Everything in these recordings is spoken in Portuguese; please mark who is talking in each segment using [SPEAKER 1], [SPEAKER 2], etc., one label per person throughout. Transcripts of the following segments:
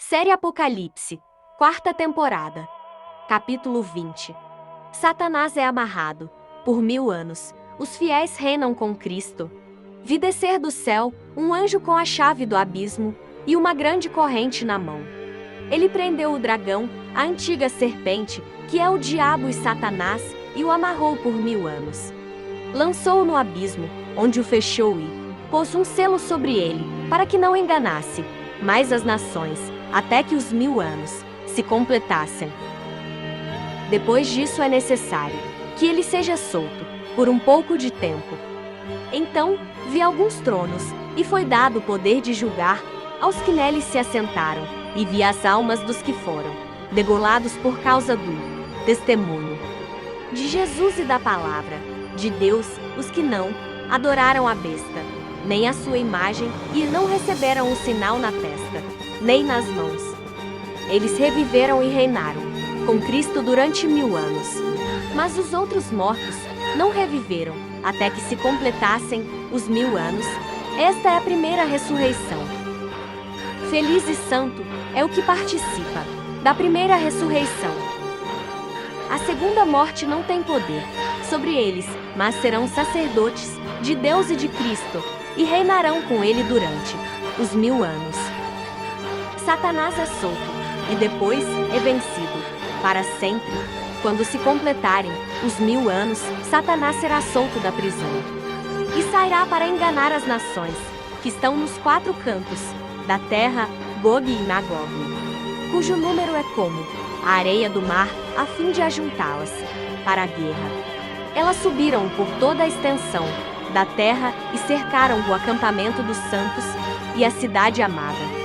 [SPEAKER 1] Série Apocalipse, quarta temporada, capítulo 20. Satanás é amarrado. Por 1000 anos, os fiéis reinam com Cristo. Vi descer do céu um anjo com a chave do abismo e uma grande corrente na mão. Ele prendeu o dragão, a antiga serpente, que é o diabo e Satanás, e o amarrou por 1000 anos. Lançou-o no abismo, onde o fechou e pôs um selo sobre ele, para que não enganasse mais as nações, até que os 1000 anos se completassem. Depois disso é necessário que ele seja solto, por um pouco de tempo. Então vi alguns tronos, e foi dado o poder de julgar aos que neles se assentaram, e vi as almas dos que foram degolados por causa do testemunho de Jesus e da palavra de Deus, os que não adoraram a besta, nem a sua imagem, e não receberam o sinal na testa, nem nas mãos. Eles reviveram e reinaram com Cristo durante 1000 anos. Mas os outros mortos não reviveram, até que se completassem os 1000 anos. Esta é a primeira ressurreição. Feliz e santo é o que participa da primeira ressurreição. A segunda morte não tem poder sobre eles, mas serão sacerdotes de Deus e de Cristo, e reinarão com ele durante os 1000 anos. Satanás é solto, e depois é vencido, para sempre. Quando se completarem os 1000 anos, Satanás será solto da prisão, e sairá para enganar as nações, que estão nos 4 cantos da terra, Gog e Magog, cujo número é como a areia do mar, a fim de ajuntá-las para a guerra. Elas subiram por toda a extensão da terra e cercaram o acampamento dos santos e a cidade amada.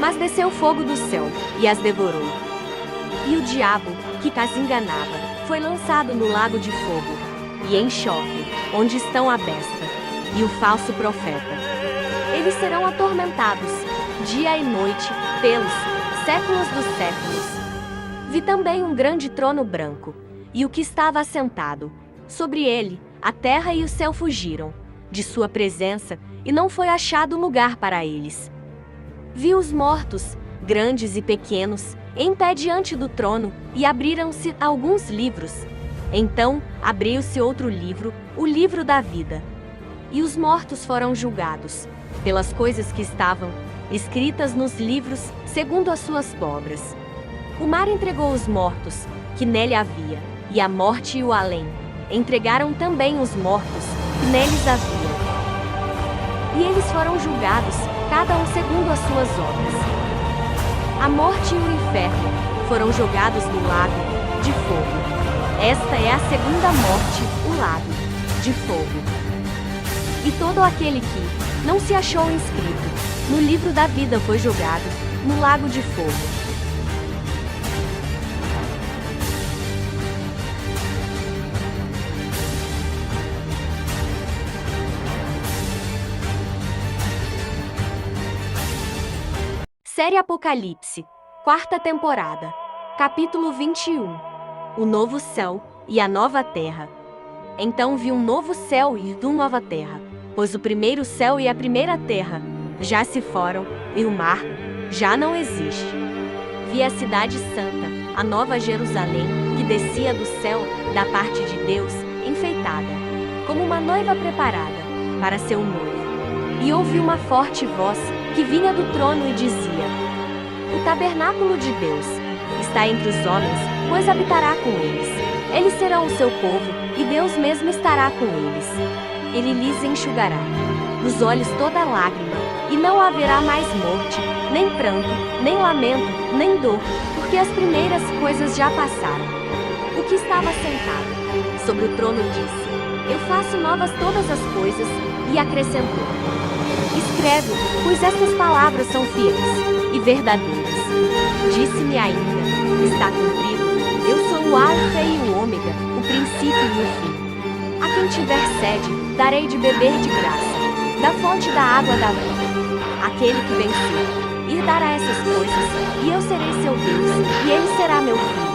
[SPEAKER 1] Mas desceu fogo do céu e as devorou. E o diabo, que as enganava, foi lançado no lago de fogo e enxofre, onde estão a besta e o falso profeta. Eles serão atormentados dia e noite pelos séculos dos séculos. Vi também um grande trono branco, e o que estava assentado sobre ele, a terra e o céu fugiram de sua presença, e não foi achado lugar para eles. Vi os mortos, grandes e pequenos, em pé diante do trono, e abriram-se alguns livros. Então abriu-se outro livro, o livro da vida. E os mortos foram julgados pelas coisas que estavam escritas nos livros, segundo as suas obras. O mar entregou os mortos que nele havia, e a morte e o além entregaram também os mortos que neles havia. E eles foram julgados, cada um segundo as suas obras. A morte e o inferno foram jogados no lago de fogo. Esta é a segunda morte, o lago de fogo. E todo aquele que não se achou inscrito no livro da vida foi jogado no lago de fogo. Série Apocalipse, quarta temporada, capítulo 21. O novo céu e a nova terra. Então vi um novo céu e uma nova terra, pois o primeiro céu e a primeira terra já se foram, e o mar já não existe. Vi a cidade santa, a nova Jerusalém, que descia do céu, da parte de Deus, enfeitada, como uma noiva preparada para seu noivo. E ouvi uma forte voz que vinha do trono e dizia: o tabernáculo de Deus está entre os homens, pois habitará com eles. Eles serão o seu povo, e Deus mesmo estará com eles. Ele lhes enxugará dos olhos toda lágrima, e não haverá mais morte, nem pranto, nem lamento, nem dor, porque as primeiras coisas já passaram. O que estava sentado sobre o trono disse: eu faço novas todas as coisas, e acrescentou: escreve, pois estas palavras são fiéis e verdadeiras. Disse-me ainda: está cumprido. Eu sou o Alfa e o Ômega, o princípio e o fim. A quem tiver sede, darei de beber de graça da fonte da água da vida. Aquele que vencer herdará essas coisas, e eu serei seu Deus, e ele será meu filho.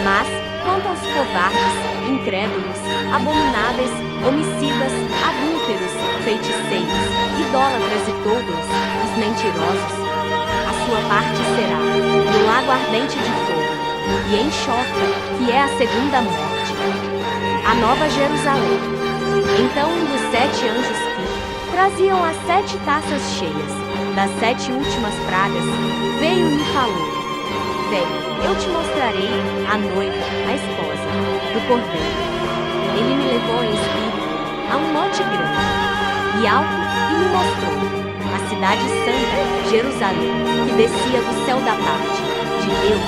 [SPEAKER 1] Mas, quanto aos covardes, incrédulos, abomináveis, homicidas, adúlteros, feiticeiros, idólatras e todos os mentirosos, a sua parte será no lago ardente de fogo, e em enxofre, que é a segunda morte. A Nova Jerusalém. Então um dos 7 anjos que traziam as 7 taças cheias das 7 últimas pragas veio e me falou: Vem, eu te mostrarei a noiva, a esposa do Cordeiro. Ele me levou em espírito a um monte grande e alto e me mostrou a cidade santa, Jerusalém, que descia do céu da parte de Deus,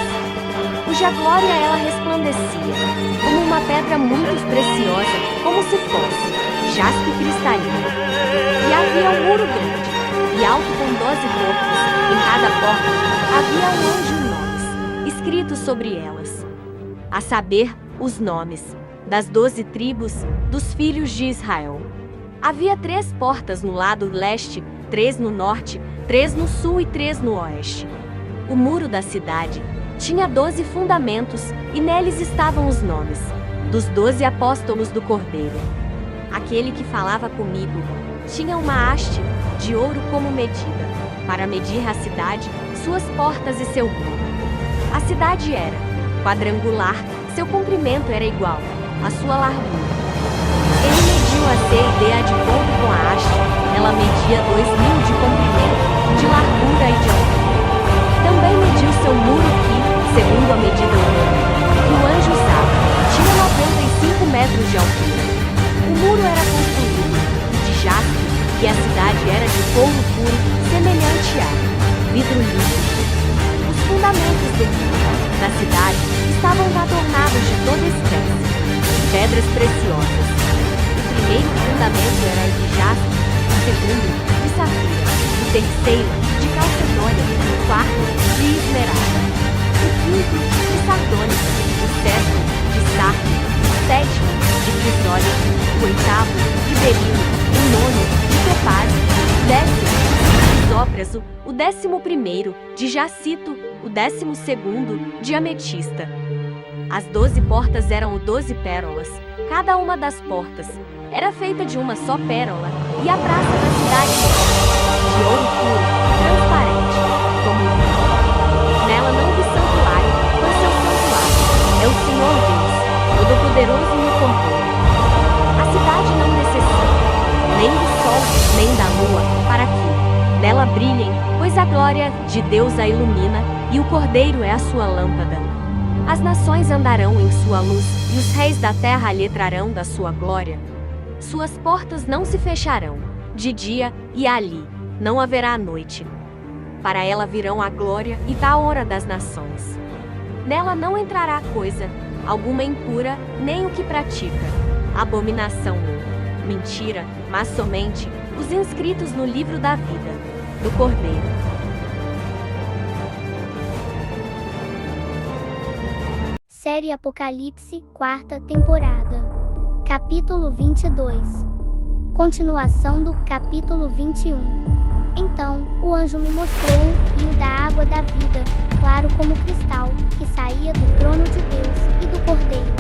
[SPEAKER 1] cuja glória ela resplandecia, como uma pedra muito preciosa, como se fosse jaspe cristalino. E havia um muro grande e alto com 12 torres, em cada porta havia um anjo e nomes escritos sobre elas, a saber, os nomes das 12 tribos dos filhos de Israel. Havia 3 portas no lado leste, 3 no norte, 3 no sul e 3 no oeste. O muro da cidade tinha 12 fundamentos, e neles estavam os nomes dos 12 apóstolos do Cordeiro. Aquele que falava comigo tinha uma haste de ouro como medida, para medir a cidade, suas portas e seu muro. A cidade era quadrangular, seu comprimento era igual à sua largura. Ele mediu a CID de ponto com a haste, ela media 2.000 de comprimento, de largura e de altura. Também mediu seu muro que, segundo a medida humana, que o anjo usava, tinha 95 metros de altura. O muro era construído de jaspe, e a cidade era de couro puro, semelhante a vidro líquido. Os fundamentos do muro da cidade estavam adornados de toda espécie de pedras preciosas. O primeiro fundamento era de jaspe, o segundo, de safira, o terceiro, de calcedônia, o quarto, de esmeralda, o quinto, de sardônica, o sexto, de sardio, o sétimo, de crisólito, o oitavo, de berilo, o nono, de topázio, o décimo, de crisópraso, o 11º, de jacito, o 12º, de ametista. As 12 portas eram 12 pérolas, cada uma das portas era feita de uma só pérola, e a praça da cidade de ouro puro, transparente, como o vinho. Nela não vi santuário, pois seu santuário é o Senhor Deus, Todo-Poderoso no Cordeiro. A cidade não necessita nem do sol, nem da lua, para que nela brilhem, pois a glória de Deus a ilumina, e o Cordeiro é a sua lâmpada. As nações andarão em sua luz, e os reis da terra lhe trarão da sua glória. Suas portas não se fecharão de dia, e ali não haverá noite. Para ela virão a glória e a honra das nações. Nela não entrará coisa alguma impura, nem o que pratica abominação ou mentira, mas somente os inscritos no livro da vida do Cordeiro.
[SPEAKER 2] Série Apocalipse, 4ª temporada. Capítulo 22. Continuação do capítulo 21. Então, o anjo me mostrou um rio da água da vida, claro como cristal, que saía do trono de Deus e do Cordeiro.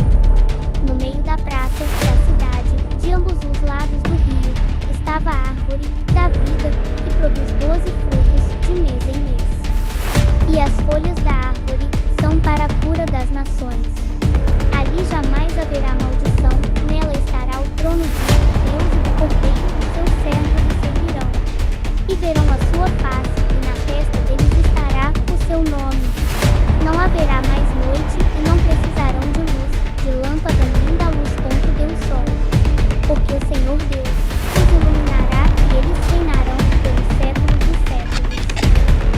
[SPEAKER 2] No meio da praça da cidade, de ambos os lados do rio, estava a árvore da vida, que produz 12 frutos, de mês em mês. E as folhas da árvore são para a cura das nações. Ali jamais haverá maldição, nela estará o trono de Deus e do Cordeiro, seus servos lhe servirão. E verão a sua face, e na testa deles estará o seu nome. Não haverá mais noite, e não precisarão de luz, de lâmpada nem da luz contra o sol. Porque o Senhor Deus os iluminará, e eles reinarão pelos séculos dos séculos.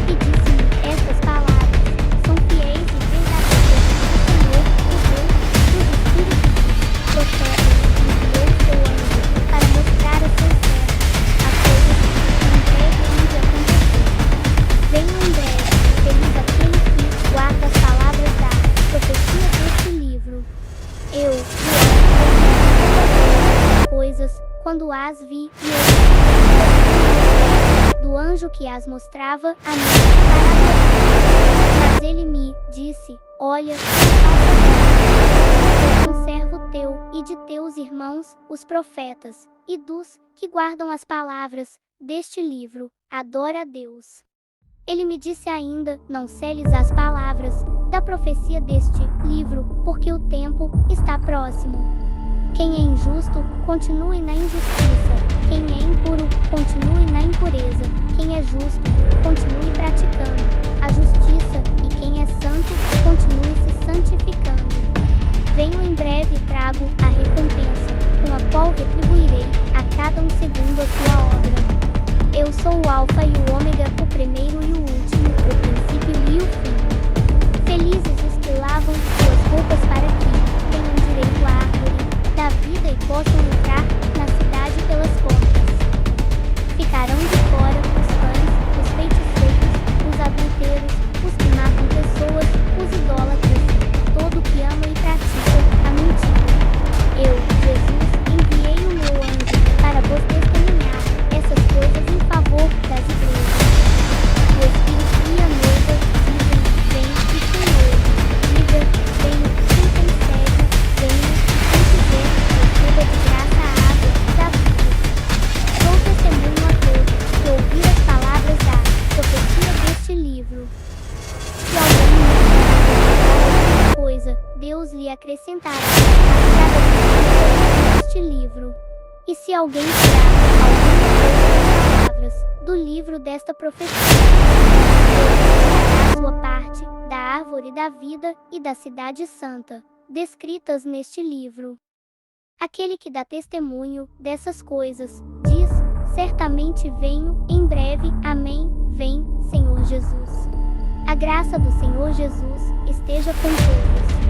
[SPEAKER 2] E disse-me estas palavras: são fiéis e verdadeiras, o Senhor, o Deus dos espíritos dos profetas, enviou seu anjo para mostrar a seus servos as coisas que em breve hão de acontecer. Venha em breve, feliz aquele que guarda as palavras da profecia deste livro. Eu coisas, quando as vi, e eu do anjo que as mostrava a mim, mas ele me disse: olha, sou um servo teu, e de teus irmãos, os profetas, e dos que guardam as palavras deste livro, adora a Deus. Ele me disse ainda: não seles as palavras da profecia deste livro, porque o tempo está próximo. Quem é injusto, continue na injustiça. Quem é impuro, continue na impureza. Quem é justo, continue praticando a justiça. E quem é santo, continue se santificando. Venho em breve e trago a recompensa, com a qual retribuirei a cada um segundo a sua obra. Eu sou o Alfa e o Ômega, o primeiro e o último, o princípio e o fim. Felizes os que lavam suas roupas para que tenham direito à árvore da vida e possam entrar na cidade pelas portas. Ficarão de fora os cães, os feiticeiros, os adulteiros, os que matam pessoas, os idólatras, todo que ama e pratica a mentira. Eu, Jesus, enviei o meu anjo para vos testemunhar essas coisas em favor das igrejas. O Espírito e a noiva dizem: vem, e quem ouve, diga: vem, quem tem sede, venha, e quem quiser, receba de graça a água da vida. Dou testemunho a todos que ouvir as palavras da profecia deste livro. Se alguém me alguma coisa, Deus lhe acrescentará a cada dia deste livro. E se alguém tirar alguma coisa das palavras do livro desta profecia, Deus tirará a sua parte da árvore da vida e da cidade santa, descritas neste livro. Aquele que dá testemunho dessas coisas diz: certamente venho em breve. Amém. Vem, Senhor Jesus. A graça do Senhor Jesus esteja com todos.